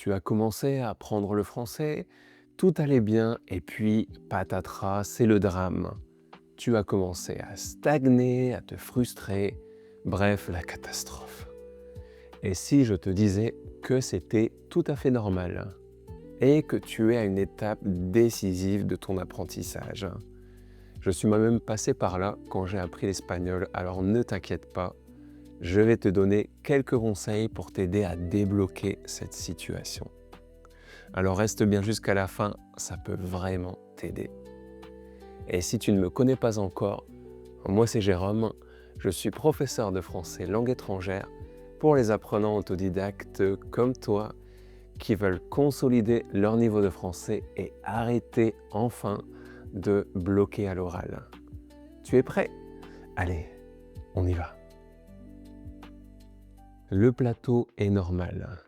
Tu as commencé à apprendre le français, tout allait bien et puis patatras, c'est le drame. Tu as commencé à stagner, à te frustrer, bref, la catastrophe. Et si je te disais que c'était tout à fait normal et que tu es à une étape décisive de ton apprentissage? Je suis moi-même passé par là quand j'ai appris l'espagnol, alors ne t'inquiète pas, je vais te donner quelques conseils pour t'aider à débloquer cette situation. Alors reste bien jusqu'à la fin, ça peut vraiment t'aider. Et si tu ne me connais pas encore, moi c'est Jérôme, je suis professeur de français langue étrangère pour les apprenants autodidactes comme toi qui veulent consolider leur niveau de français et arrêter enfin de bloquer à l'oral. Tu es prêt? Allez, on y va. Le plateau est normal.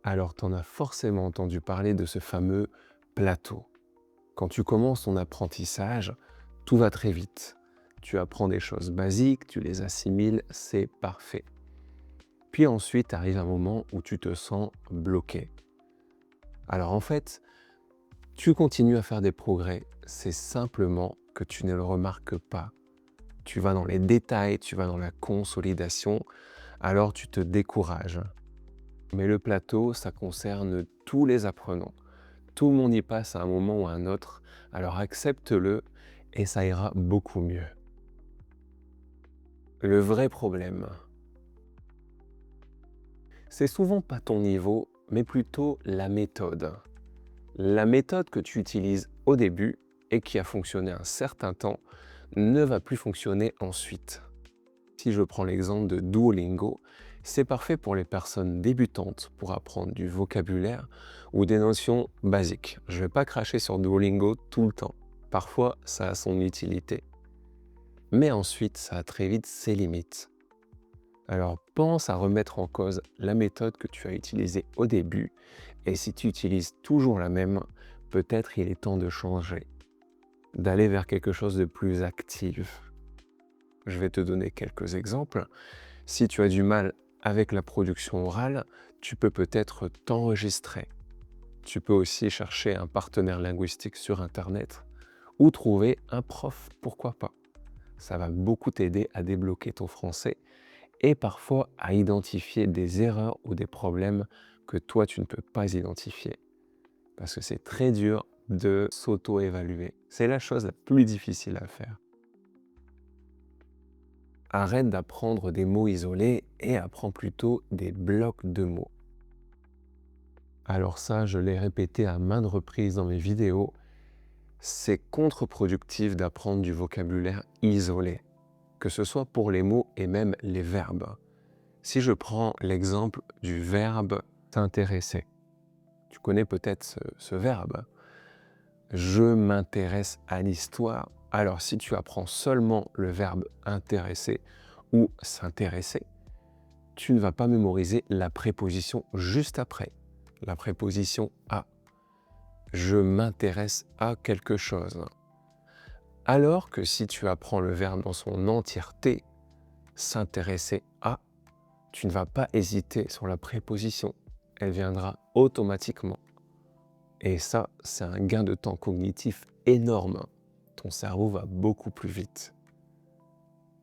Alors tu en as forcément entendu parler de ce fameux plateau. Quand tu commences ton apprentissage, tout va très vite. Tu apprends des choses basiques, tu les assimiles, c'est parfait. Puis ensuite arrive un moment où tu te sens bloqué. Alors en fait, tu continues à faire des progrès, c'est simplement que tu ne le remarques pas. Tu vas dans les détails, tu vas dans la consolidation, alors tu te décourages. Mais le plateau, ça concerne tous les apprenants. Tout le monde y passe à un moment ou à un autre, alors accepte-le et ça ira beaucoup mieux. Le vrai problème, c'est souvent pas ton niveau, mais plutôt la méthode. La méthode que tu utilises au début et qui a fonctionné un certain temps ne va plus fonctionner ensuite. Si je prends l'exemple de Duolingo, c'est parfait pour les personnes débutantes pour apprendre du vocabulaire ou des notions basiques. Je ne vais pas cracher sur Duolingo tout le temps. Parfois, ça a son utilité. Mais ensuite, ça a très vite ses limites. Alors, pense à remettre en cause la méthode que tu as utilisée au début et si tu utilises toujours la même, peut-être il est temps de changer, d'aller vers quelque chose de plus actif. Je vais te donner quelques exemples. Si tu as du mal avec la production orale, tu peux peut-être t'enregistrer. Tu peux aussi chercher un partenaire linguistique sur Internet ou trouver un prof, pourquoi pas. Ça va beaucoup t'aider à débloquer ton français et parfois à identifier des erreurs ou des problèmes que toi tu ne peux pas identifier. Parce que c'est très dur de s'auto-évaluer. C'est la chose la plus difficile à faire. Arrête d'apprendre des mots isolés et apprends plutôt des blocs de mots. Alors ça, je l'ai répété à maintes reprises dans mes vidéos, c'est contre-productif d'apprendre du vocabulaire isolé, que ce soit pour les mots et même les verbes. Si je prends l'exemple du verbe s'intéresser, tu connais peut-être ce verbe. Je m'intéresse à l'histoire. Alors si tu apprends seulement le verbe intéresser ou s'intéresser, tu ne vas pas mémoriser la préposition juste après, la préposition à. Je m'intéresse à quelque chose. Alors que si tu apprends le verbe dans son entièreté, s'intéresser à, tu ne vas pas hésiter sur la préposition. Elle viendra automatiquement. Et ça, c'est un gain de temps cognitif énorme. Ton cerveau va beaucoup plus vite.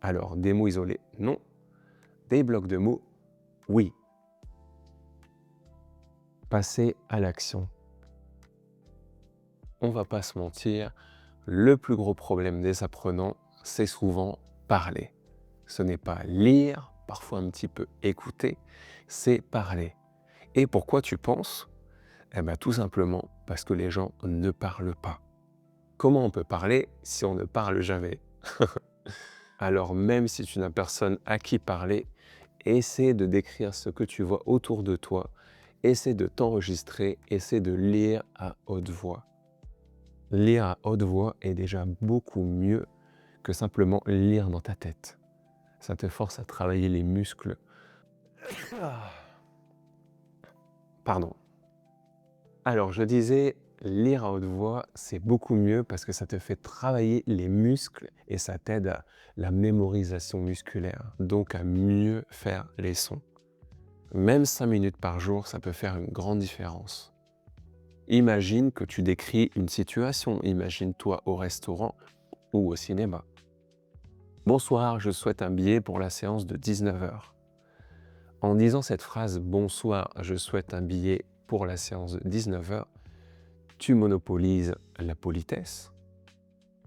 Alors, des mots isolés, non. Des blocs de mots, oui. Passer à l'action. On va pas se mentir, le plus gros problème des apprenants, c'est souvent parler. Ce n'est pas lire, parfois un petit peu écouter, c'est parler. Et pourquoi tu penses? Eh bien tout simplement parce que les gens ne parlent pas. Comment on peut parler si on ne parle jamais? Alors même si tu n'as personne à qui parler, essaie de décrire ce que tu vois autour de toi, essaie de t'enregistrer, essaie de lire à haute voix. Lire à haute voix est déjà beaucoup mieux que simplement lire dans ta tête. Ça te force à travailler les muscles. Pardon. Alors je disais, lire à haute voix, c'est beaucoup mieux parce que ça te fait travailler les muscles et ça t'aide à la mémorisation musculaire, donc à mieux faire les sons. Même 5 minutes par jour, ça peut faire une grande différence. Imagine que tu décris une situation, imagine-toi au restaurant ou au cinéma. Bonsoir, je souhaite un billet pour la séance de 19 heures. En disant cette phrase bonsoir, je souhaite un billet pour la séance de 19 heures, tu monopolises la politesse.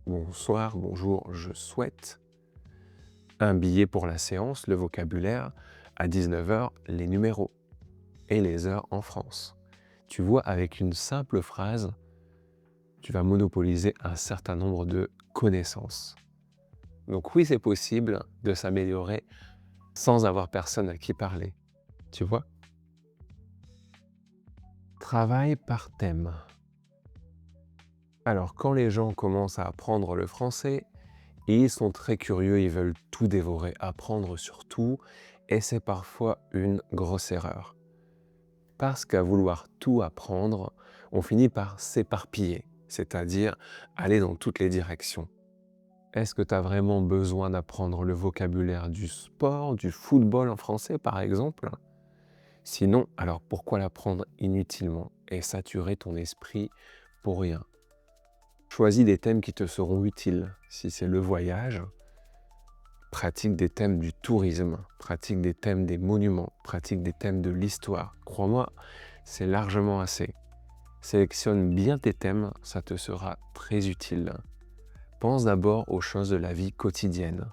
Bonsoir, bonjour, je souhaite un billet pour la séance, le vocabulaire, à 19 heures, les numéros et les heures en France. Tu vois, avec une simple phrase, tu vas monopoliser un certain nombre de connaissances. Donc oui, c'est possible de s'améliorer sans avoir personne à qui parler, tu vois. Travail par thème. Alors, quand les gens commencent à apprendre le français, ils sont très curieux, ils veulent tout dévorer, apprendre sur tout, et c'est parfois une grosse erreur. Parce qu'à vouloir tout apprendre, on finit par s'éparpiller, c'est-à-dire aller dans toutes les directions. Est-ce que tu as vraiment besoin d'apprendre le vocabulaire du sport, du football en français par exemple? Sinon, alors pourquoi l'apprendre inutilement et saturer ton esprit pour rien? Choisis des thèmes qui te seront utiles. Si c'est le voyage, pratique des thèmes du tourisme, pratique des thèmes des monuments, pratique des thèmes de l'histoire. Crois-moi, c'est largement assez. Sélectionne bien tes thèmes, ça te sera très utile. Pense d'abord aux choses de la vie quotidienne.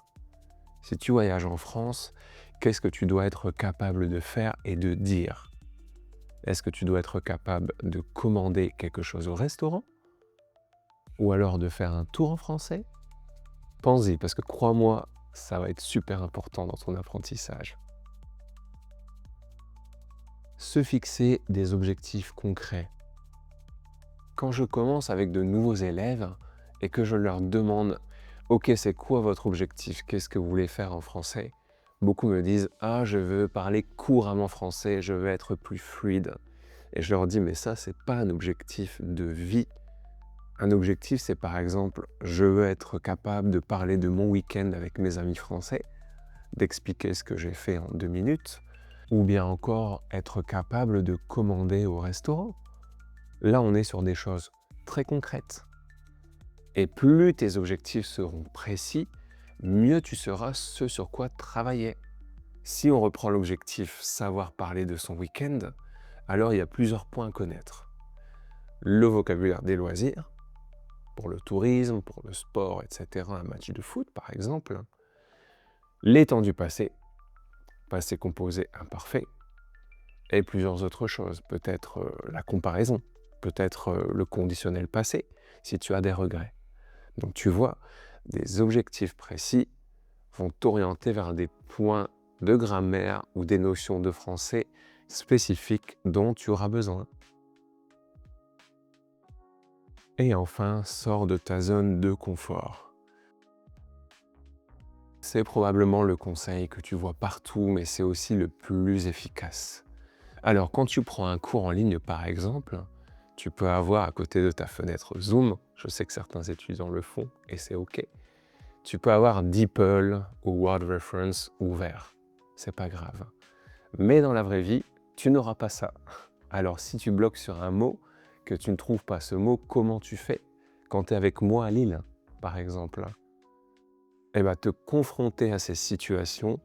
Si tu voyages en France, qu'est-ce que tu dois être capable de faire et de dire? Est-ce que tu dois être capable de commander quelque chose au restaurant? Ou alors de faire un tour en français? Pense-y, parce que crois-moi, ça va être super important dans ton apprentissage. Se fixer des objectifs concrets. Quand je commence avec de nouveaux élèves et que je leur demande « Ok, c'est quoi votre objectif? Qu'est-ce que vous voulez faire en français ?» Beaucoup me disent « Ah, je veux parler couramment français, je veux être plus fluide. » Et je leur dis « Mais ça, c'est pas un objectif de vie. Un objectif, c'est par exemple, je veux être capable de parler de mon week-end avec mes amis français, d'expliquer ce que j'ai fait en 2 minutes, ou bien encore être capable de commander au restaurant. » Là, on est sur des choses très concrètes. Et plus tes objectifs seront précis, mieux tu sauras ce sur quoi travailler. Si on reprend l'objectif savoir parler de son week-end, alors il y a plusieurs points à connaître. Le vocabulaire des loisirs, pour le tourisme, pour le sport, etc., un match de foot par exemple. Les temps du passé, passé composé imparfait, et plusieurs autres choses. Peut-être la comparaison, peut-être le conditionnel passé, si tu as des regrets. Donc tu vois, des objectifs précis vont t'orienter vers des points de grammaire ou des notions de français spécifiques dont tu auras besoin. Et enfin, sors de ta zone de confort. C'est probablement le conseil que tu vois partout, mais c'est aussi le plus efficace. Alors, quand tu prends un cours en ligne, par exemple, tu peux avoir à côté de ta fenêtre Zoom, je sais que certains étudiants le font et c'est OK, tu peux avoir DeepL ou Word Reference ouvert, c'est pas grave. Mais dans la vraie vie, tu n'auras pas ça. Alors si tu bloques sur un mot, que tu ne trouves pas ce mot, comment tu fais? Quand tu es avec moi à Lille, par exemple, eh bien, te confronter à ces situations,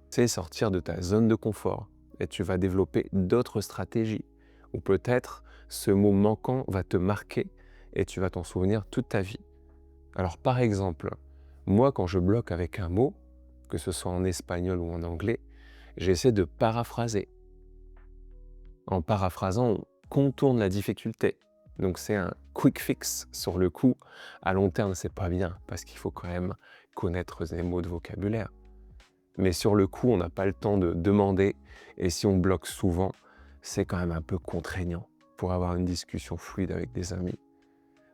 c'est sortir de ta zone de confort et tu vas développer d'autres stratégies. Ou peut-être ce mot manquant va te marquer et tu vas t'en souvenir toute ta vie. Alors par exemple, moi quand je bloque avec un mot, que ce soit en espagnol ou en anglais, j'essaie de paraphraser. En paraphrasant, on contourne la difficulté. Donc c'est un quick fix sur le coup. À long terme, c'est pas bien parce qu'il faut quand même connaître des mots de vocabulaire. Mais sur le coup, on n'a pas le temps de demander et si on bloque souvent, c'est quand même un peu contraignant pour avoir une discussion fluide avec des amis.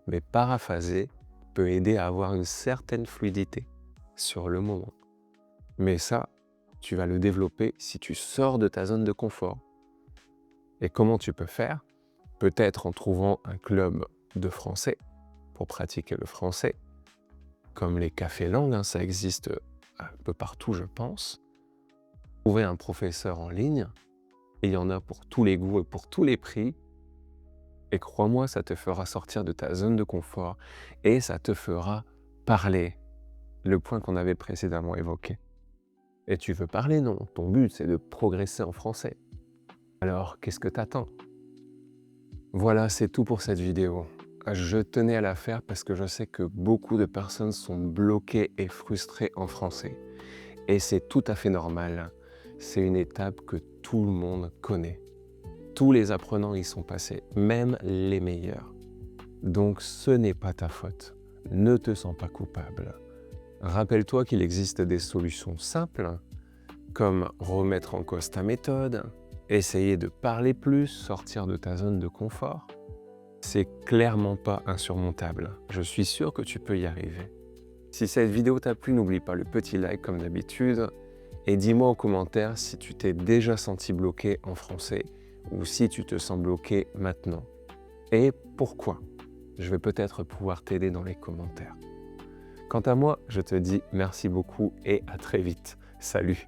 Mais paraphraser peut aider à avoir une certaine fluidité sur le moment. Mais ça, tu vas le développer si tu sors de ta zone de confort. Et comment tu peux faire? Peut-être en trouvant un club de français pour pratiquer le français, comme les cafés langues, ça existe un peu partout, je pense. Trouver un professeur en ligne Et il y en a pour tous les goûts et pour tous les prix. Et crois-moi, ça te fera sortir de ta zone de confort et ça te fera parler. Le point qu'on avait précédemment évoqué. Et tu veux parler, non? Ton but, c'est de progresser en français. Alors, qu'est-ce que t'attends? Voilà, c'est tout pour cette vidéo. Je tenais à la faire parce que je sais que beaucoup de personnes sont bloquées et frustrées en français. Et c'est tout à fait normal. C'est une étape que tout le monde connaît. Tous les apprenants y sont passés, même les meilleurs. Donc ce n'est pas ta faute. Ne te sens pas coupable. Rappelle-toi qu'il existe des solutions simples, comme remettre en cause ta méthode, essayer de parler plus, sortir de ta zone de confort. C'est clairement pas insurmontable. Je suis sûr que tu peux y arriver. Si cette vidéo t'a plu, n'oublie pas le petit like comme d'habitude et dis-moi en commentaire si tu t'es déjà senti bloqué en français ou si tu te sens bloqué maintenant. Et pourquoi? Je vais peut-être pouvoir t'aider dans les commentaires. Quant à moi, je te dis merci beaucoup et à très vite. Salut!